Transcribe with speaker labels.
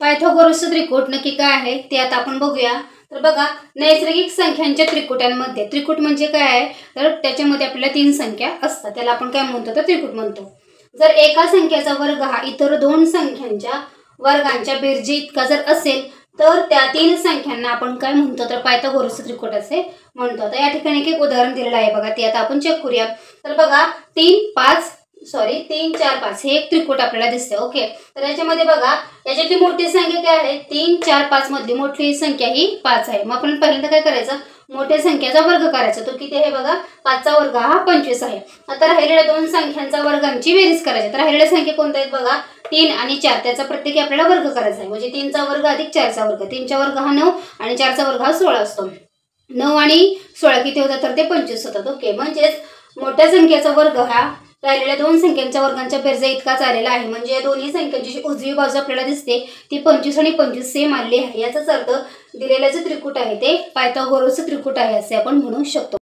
Speaker 1: पायथागोरसचं त्रिकूट नक्की काय आहे ते आता आपण बघूया। तर बघा, नैसर्गिक संख्यांच्या त्रिकुटांमध्ये त्रिकूट म्हणजे काय आहे तर त्याच्यामध्ये आपल्याला 3 संख्या असतात, त्याला आपण काय म्हणतो तर त्रिकूट म्हणतो। जर एका संख्येचा वर्ग हा इतर 2 संख्यांच्या वर्गांच्या बेरजे इतका जर असेल तर त्या 3 संख्यांना आपण काय म्हणतो तर पायथागोरसचं त्रिकूट असे म्हणतो। आता या ठिकाणी एक उदाहरण दिलेलं आहे बघा, ते आता आपण चेक करूया। तर बघा 3 4 5 हे एक त्रिकूट आपल्याला दिसते। ओके, तर याच्यामध्ये बघा याच्यातली मोठी संख्या काय आहे 3 4 5 मधली मोठी संख्या ही 5 आहे। मग आपण पहिल्यांदा काय करायचं, मोठ्या संख्येचा वर्ग करायचा। तो किती आहे बघा, 5 चा वर्ग हा 25 आहे। आता राहिलेल्या 2 संख्यांचा वर्गांची बेरीज करायची। तर राहिलेल्या संख्या कोणत्या आहेत बघा, 3 आणि 4, त्याचा प्रत्येकी आपल्याला वर्ग करायचा आहे। म्हणजे 3 चा वर्ग अधिक 4 चा वर्ग, 3 चा वर्ग हा 9 आणि 4 चा वर्ग हा 16 असतो। 9 आणि 16 किती होतात तर ते 25 होतात। ओके, म्हणजेच मोठ्या संख्येचा वर्ग हा राहिलेल्या 2 संख्यांच्या वर्गांच्या बेरजे इतकाच आलेला आहे। म्हणजे या दोन्ही संख्यांची जी उजवी बाजू आपल्याला दिसते ती 25 आणि 25 सेम आलेली आहे। याचाच अर्थ दिलेलं जे त्रिकूट आहे ते पायथागोरसचं त्रिकूट आहे असे आपण म्हणू शकतो।